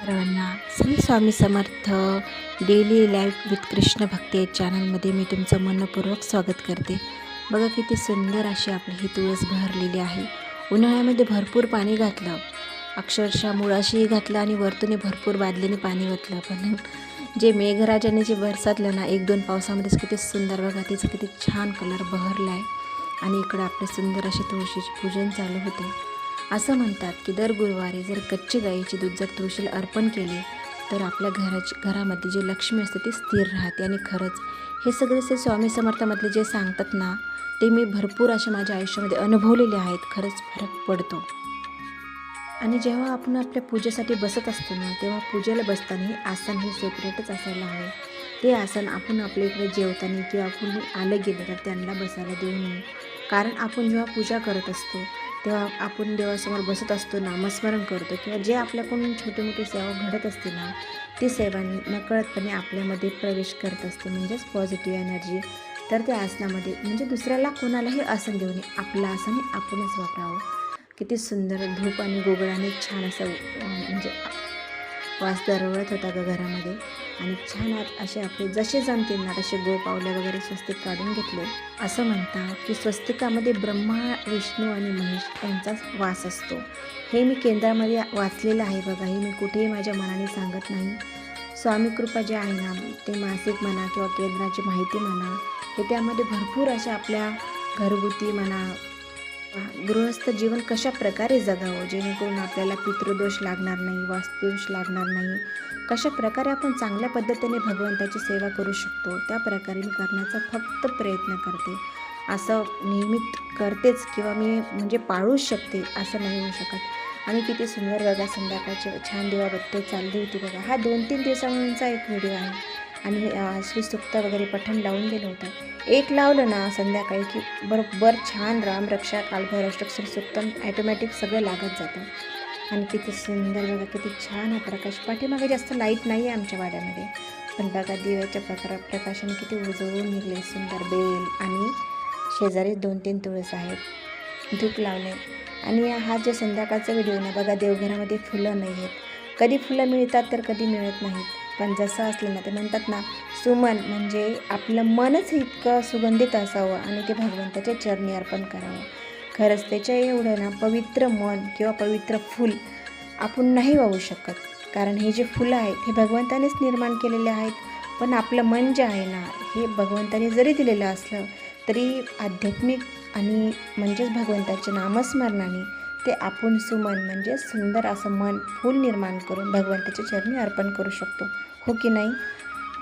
सर्वांना Shri Swami Samarth daily life with Krishna भक्ती या चॅनलमध्ये मी तुमचं मनपूर्वक स्वागत करते। बघा किती सुंदर अशी आपली ही तुळस बहरलेली आहे। उन्हाळ्यामध्ये भरपूर पाणी घातलं, अक्षरशः मुळाशीही घातलं आणि वरतून भरपूर बादलीने पाणी ओतलं, पण जे मेघराजाने जे बरसातलं ना 1-2 पावसामध्येच किती सुंदर बघा तिचं किती छान कलर बहरला आहे। आणि इकडं आपले सुंदर असे तुळशीचे पूजन चालू होते। असं म्हणतात की दर गुरुवारी जर कच्ची गाईचे दूध जर तुळशीला अर्पण केले तर आपल्या घरामध्ये जी लक्ष्मी असते ती स्थिर राहते। आणि खरंच हे सगळे से स्वामी समर्थामधले जे सांगतात ना ते मी भरपूर असे माझ्या आयुष्यामध्ये अनुभवलेले आहेत। खरंच फरक पडतो। आणि जेव्हा आपण आपल्या पूजेसाठी बसत असतो ना तेव्हा पूजेला बसताना हे आसन हे सेपरेटच असायला हवे। ते आसन आपण आपल्या इकडे जेवताना किंवा कोणी आलं गेलं तर त्यांना बसायला देऊ नये। कारण आपण जेव्हा पूजा करत असतो तेव्हा आपण देवासमोर बसत असतो, नामस्मरण करतो किंवा जे आपल्याकडून छोटी मोठी सेवा घडत असते ना ती सेवा नकळतपणे आपल्यामध्ये प्रवेश करत असते, म्हणजेच पॉझिटिव्ह एनर्जी। तर त्या आसनामध्ये म्हणजे दुसऱ्याला कोणालाही आसन देऊ नये, आपलं आसन हे आपणच वापरावं। किती सुंदर धूप आणि गोगडाने छान असं म्हणजे वास दरवळत होता घरामध्ये। आणि छान असे आपले जसे जमतील ना तसे गोपावले वगैरे स्वस्तिक काढून घेतले। असं म्हणतात की स्वस्तिकामध्ये ब्रह्मा, विष्णू आणि महेश यांचा वास असतो। हे मी केंद्रामध्ये वाचलेलं आहे बघा, हे मी कुठेही माझ्या मनाने सांगत नाही। स्वामी कृपा जे आहे ना ते मासिक म्हणा किंवा केंद्राची माहिती म्हणा हे त्यामध्ये भरपूर अशा आपल्या घरगुती म्हणा गृहस्थ जीवन कशा प्रकारे जगावं जेणेकरून आपल्याला पितृदोष लागणार नाही, वास्तुदोष लागणार नाही, कशा प्रकारे आपण चांगल्या पद्धतीने भगवंताची सेवा करू शकतो त्या प्रकारे मी करण्याचा फक्त प्रयत्न करते। असं नियमित करतेच किंवा मी म्हणजे पाळूच शकते असं नाही होऊ शकत। आणि किती सुंदर बघा संध्याकाळची छान दिवाबत्ती चालली होती बघा। हा 2-3 दिवसांचा एक व्हिडिओ आहे। आणि श्री सुक्त वगैरे पठण लावून गेलं होतं। एक लावलं ना संध्याकाळी की बरोबर छान रामरक्षा कालभैरवाष्टक श्री सुक्तम ॲटोमॅटिक सगळं लागत जातं। आणि किती सुंदर बघा किती छान हा प्रकाश। पाठीमागे जास्त लाईट नाही आहे आमच्या वाड्यामध्ये, पण बघा दिव्याच्या प्रकाशाने किती उजळून निघले सुंदर बेल। आणि शेजारी 2-3 तुळस आहेत, धूप लावले। आणि हा जो संध्याकाळचा व्हिडिओ ना बघा देवघरामध्ये फुलं नाही आहेत, कधी फुलं मिळतात तर कधी मिळत नाहीत। पण जसं असलं ना ते म्हणतात ना सुमन म्हणजे आपलं मनच इतकं सुगंधित असावं आणि ते भगवंताच्या चरणी अर्पण करावं। खरंच त्याच्या एवढं ना पवित्र मन किंवा पवित्र फूल आपण नाही वाहू शकत। कारण हे जे फुलं आहेत हे भगवंतानेच निर्माण केलेले आहेत, पण आपलं मन जे आहे ना हे भगवंताने जरी दिलेलं असलं तरी आध्यात्मिक आणि म्हणजेच भगवंताच्या नामस्मरणाने ते आपण सुमन म्हणजे सुंदर असं मन फूल निर्माण करून भगवंताच्या चरणी अर्पण करू शकतो, हो की नाही?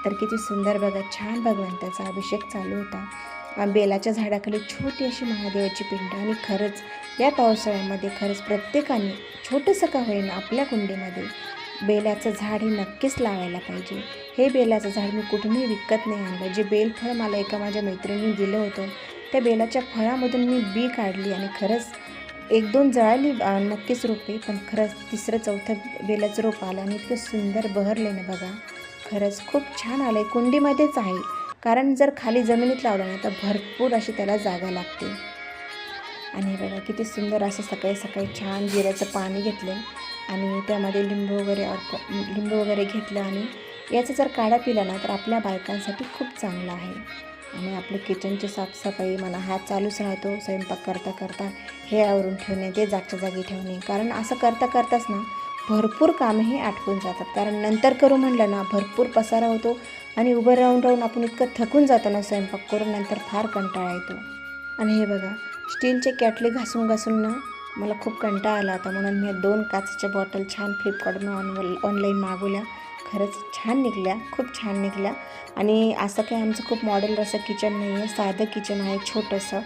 तर किती सुंदर बघा छान भगवंताचा अभिषेक चालू होता। बेलाच्या झाडाखाली छोटी अशी महादेवाची पिंड। आणि खरंच या पावसाळ्यामध्ये खरंच प्रत्येकाने छोटंसं का होईना आपल्या कुंडीमध्ये बेलाचं झाड हे नक्कीच लावायला पाहिजे। हे बेलाचं झाड मी कुठूनही विकत नाही आणलं, जे बेलफळ मला एका माझ्या मैत्रिणीने दिलं होतं त्या बेलाच्या फळामधून मी बी काढली आणि खरंच 1-2 जळाली नक्कीच रोपे, पण खरंच 3रं-4थं बेलाचं रोप आलं आणि इतकं सुंदर बहरले ना बघा। खरंच खूप छान आलं आहे, कुंडीमध्येच आहे। कारण जर खाली जमिनीत लावलं ना तर भरपूर अशी त्याला जागा लागते। आणि बघा किती सुंदर असं सकाळी सकाळी छान जिऱ्याचं पाणी घेतलं आणि त्यामध्ये लिंबू वगैरे घेतलं आणि याचा जर काढा पिला ना तर आपल्या बायकांसाठी खूप चांगला आहे। आणि आपली किचनची साफसफाई म्हणा हा चालूच राहतो, स्वयंपाक करता करता हे आवरून ठेवणे ते जागच्या जागी ठेवणे। कारण असं करता करताच ना भरपूर कामेही आटकून जातात, कारण नंतर करू म्हणलं ना भरपूर पसारा होतो आणि उभं राहून आपण इतकं थकून जातो ना स्वयंपाक करून नंतर फार कंटाळा येतो। आणि हे बघा स्टीलचे कॅटली घासून ना मला खूप कंटाळा आला होता, म्हणून मी 2 काचेच्या बॉटल छान फ्लिपकार्टवरून ऑनलाईन मागवल्या। खरंच छान निघल्या, खूप छान निघल्या। आणि असं काही आमचं खूप मॉडेल असं किचन नाही आहे, साधं किचन आहे, छोटंसं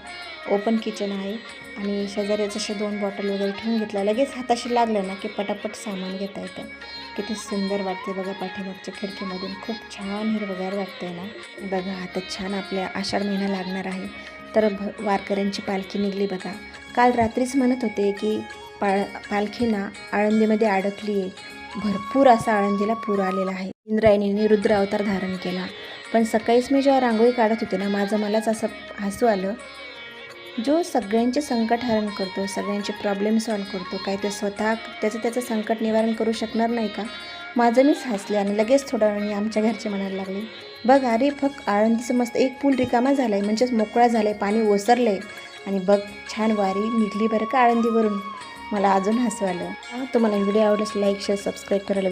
ओपन किचन आहे। आणि शेजारी जसे 2 बॉटल वगैरे ठेवून घेतल्या, लगेच हाताशी लागलं ना की पटापट सामान घेता येतं। किती सुंदर वाटते बघा पाठीमागच्या खिडकीमधून, खूप छान हिरवगार वाटतंय ना बघा। आता छान आपल्या आषाढ महिना लागणार आहे तर वारकऱ्यांची पालखी निघली बघा। काल रात्रीच म्हणत होते की पालखी ना आळंदीमध्ये अडकली आहे, भरपूर असा आळंदीला पूर आलेला आहे। इंद्रायणीने रुद्र अवतार धारण केला। पण सकाळीच मी जेव्हा रांगोळी काढत होते ना मलाच असं हसू आलं, जो सगळ्यांचे संकट हरण करतो, सगळ्यांचे प्रॉब्लेम सॉल्व्ह करतो, काय ते स्वतः त्याचं संकट निवारण करू शकणार नाही का? माझं मीच हसले आणि लगेच थोड्या वेळाने आमच्या घरचे म्हणायला लागले, बघ अरे फक्त आळंदीचं मस्त एक पूल रिकामा झाला आहे, म्हणजेच मोकळा झाला आहे, पाणी ओसरलं आहे आणि बघ छान वारी निघली बरं का आळंदीवरून. मला अजून हसू आलं. तुम्हाला व्हिडिओ आवडल्यास लाईक शेअर सबस्क्राईब करायला